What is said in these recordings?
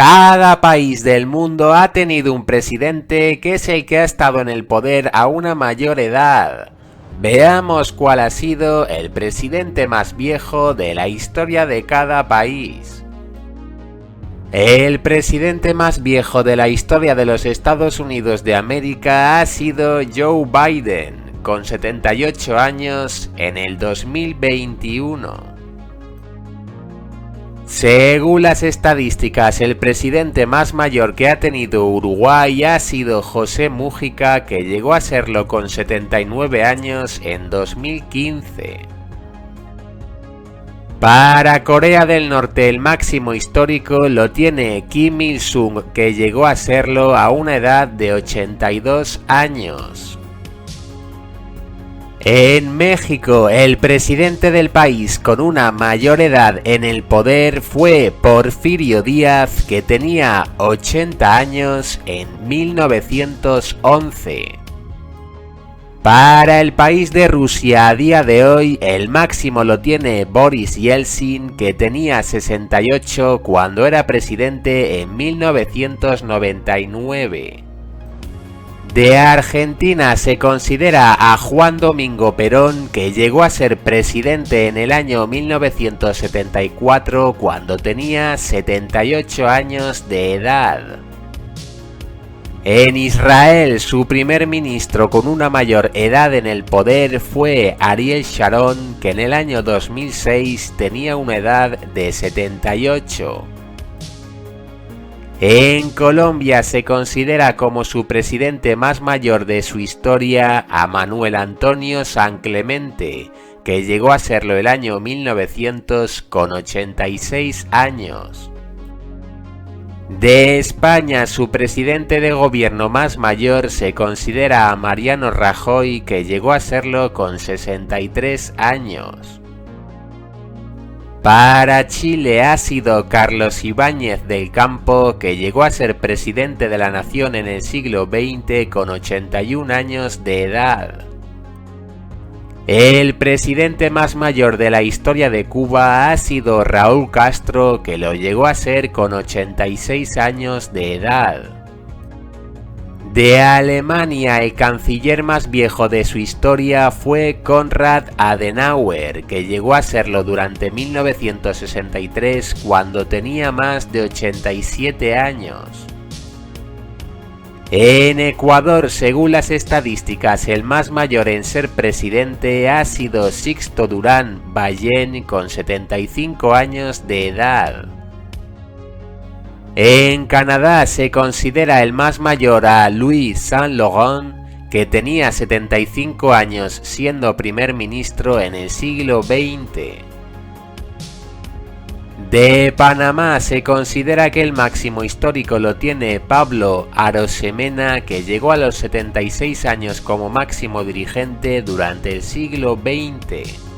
Cada país del mundo ha tenido un presidente que es el que ha estado en el poder a una mayor edad. Veamos cuál ha sido el presidente más viejo de la historia de cada país. El presidente más viejo de la historia de los Estados Unidos de América ha sido Joe Biden, con 78 años en el 2021. Según las estadísticas, el presidente más mayor que ha tenido Uruguay ha sido José Mújica, que llegó a serlo con 79 años en 2015. Para Corea del Norte el máximo histórico lo tiene Kim Il-sung, que llegó a serlo a una edad de 82 años. En México, el presidente del país con una mayor edad en el poder fue Porfirio Díaz, que tenía 80 años en 1911. Para el país de Rusia a día de hoy, el máximo lo tiene Boris Yeltsin, que tenía 68 cuando era presidente en 1999. De Argentina se considera a Juan Domingo Perón, que llegó a ser presidente en el año 1974 cuando tenía 78 años de edad. En Israel, su primer ministro con una mayor edad en el poder fue Ariel Sharon, que en el año 2006 tenía una edad de 78. En Colombia se considera como su presidente más mayor de su historia a Manuel Antonio San Clemente, que llegó a serlo el año 1900 con 86 años. De España, su presidente de gobierno más mayor se considera a Mariano Rajoy, que llegó a serlo con 63 años. Para Chile ha sido Carlos Ibáñez del Campo, que llegó a ser presidente de la nación en el siglo XX con 81 años de edad. El presidente más mayor de la historia de Cuba ha sido Raúl Castro, que lo llegó a ser con 86 años de edad. De Alemania, el canciller más viejo de su historia fue Konrad Adenauer, que llegó a serlo durante 1963 cuando tenía más de 87 años. En Ecuador, según las estadísticas, el más mayor en ser presidente ha sido Sixto Durán Ballén, con 75 años de edad. En Canadá se considera el más mayor a Louis Saint Laurent, que tenía 75 años siendo primer ministro en el siglo XX. De Panamá se considera que el máximo histórico lo tiene Pablo Arosemena, que llegó a los 76 años como máximo dirigente durante el siglo XX.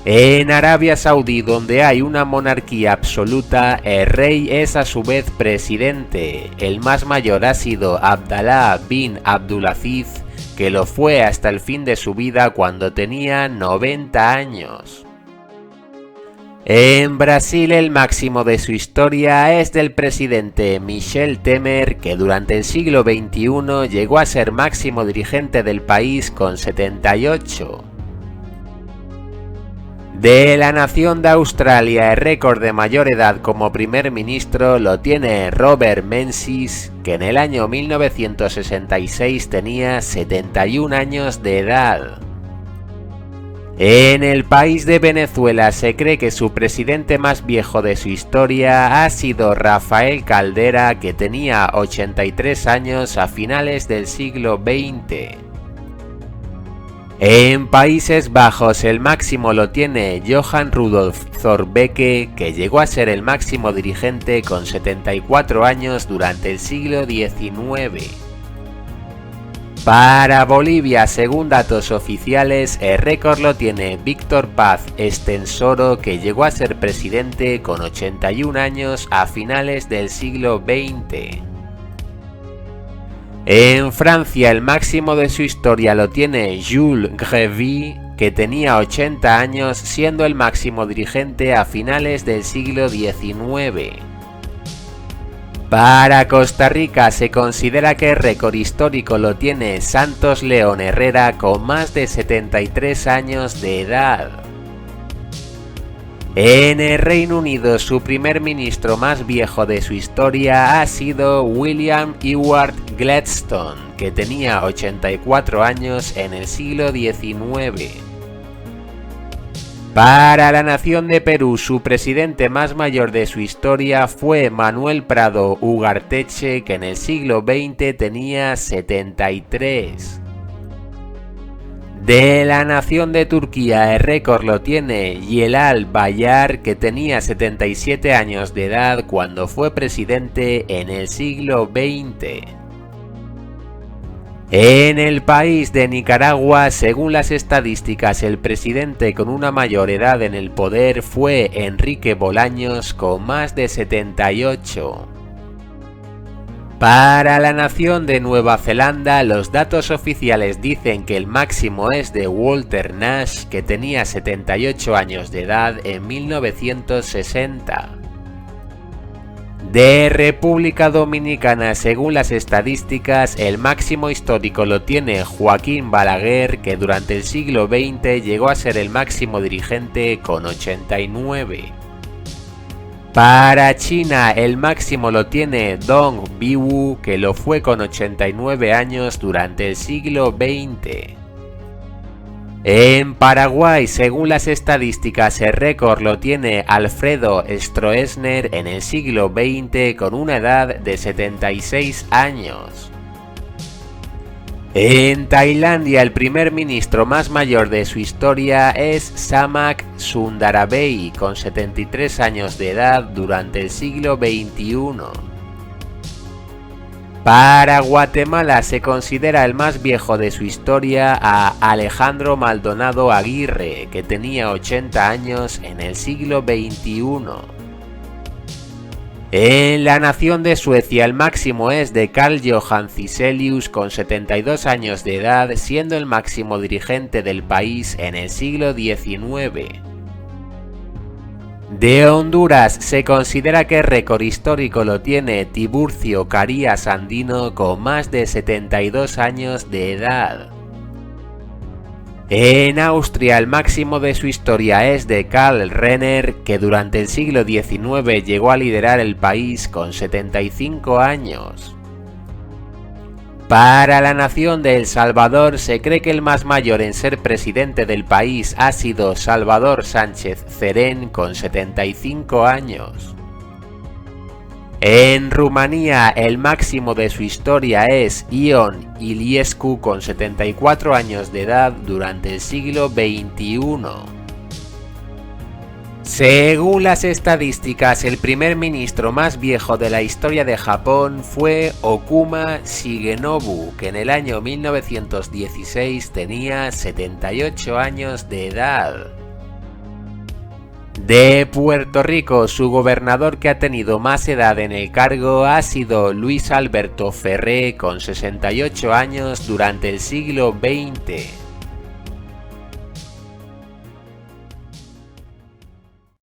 En Arabia Saudí, donde hay una monarquía absoluta, el rey es a su vez presidente. El más mayor ha sido Abdallah bin Abdulaziz, que lo fue hasta el fin de su vida cuando tenía 90 años. En Brasil, el máximo de su historia es del presidente Michel Temer, que durante el siglo XXI llegó a ser máximo dirigente del país con 78. De la nación de Australia, el récord de mayor edad como primer ministro lo tiene Robert Menzies, que en el año 1966 tenía 71 años de edad. En el país de Venezuela se cree que su presidente más viejo de su historia ha sido Rafael Caldera, que tenía 83 años a finales del siglo XX. En Países Bajos el máximo lo tiene Johan Rudolf Thorbecke, que llegó a ser el máximo dirigente con 74 años durante el siglo XIX. Para Bolivia, según datos oficiales, el récord lo tiene Víctor Paz Estensoro, que llegó a ser presidente con 81 años a finales del siglo XX. En Francia, el máximo de su historia lo tiene Jules Grévy, que tenía 80 años, siendo el máximo dirigente a finales del siglo XIX. Para Costa Rica se considera que el récord histórico lo tiene Santos León Herrera con más de 73 años de edad. En el Reino Unido, su primer ministro más viejo de su historia ha sido William Ewart Gladstone, que tenía 84 años en el siglo XIX. Para la nación de Perú, su presidente más mayor de su historia fue Manuel Prado Ugarteche, que en el siglo XX tenía 73. De la nación de Turquía, el récord lo tiene Celal Bayar, que tenía 77 años de edad cuando fue presidente en el siglo XX. En el país de Nicaragua, según las estadísticas, el presidente con una mayor edad en el poder fue Enrique Bolaños con más de 78. Para la nación de Nueva Zelanda, los datos oficiales dicen que el máximo es de Walter Nash, que tenía 78 años de edad en 1960. De República Dominicana, según las estadísticas, el máximo histórico lo tiene Joaquín Balaguer, que durante el siglo XX llegó a ser el máximo dirigente con 89. Para China, el máximo lo tiene Dong Biwu, que lo fue con 89 años durante el siglo XX. En Paraguay, según las estadísticas, el récord lo tiene Alfredo Stroessner en el siglo XX con una edad de 76 años. En Tailandia, el primer ministro más mayor de su historia es Samak Sundarabey, con 73 años de edad durante el siglo XXI. Para Guatemala se considera el más viejo de su historia a Alejandro Maldonado Aguirre, que tenía 80 años en el siglo XXI. En la nación de Suecia el máximo es de Carl Johan Ciselius con 72 años de edad, siendo el máximo dirigente del país en el siglo XIX. De Honduras se considera que el récord histórico lo tiene Tiburcio Carías Andino con más de 72 años de edad. En Austria el máximo de su historia es de Karl Renner, que durante el siglo XIX llegó a liderar el país con 75 años. Para la nación de El Salvador se cree que el más mayor en ser presidente del país ha sido Salvador Sánchez Cerén con 75 años. En Rumanía el máximo de su historia es Ion Iliescu con 74 años de edad durante el siglo XXI. Según las estadísticas, el primer ministro más viejo de la historia de Japón fue Okuma Shigenobu, que en el año 1916 tenía 78 años de edad. De Puerto Rico, su gobernador que ha tenido más edad en el cargo ha sido Luis Alberto Ferré con 68 años durante el siglo XX.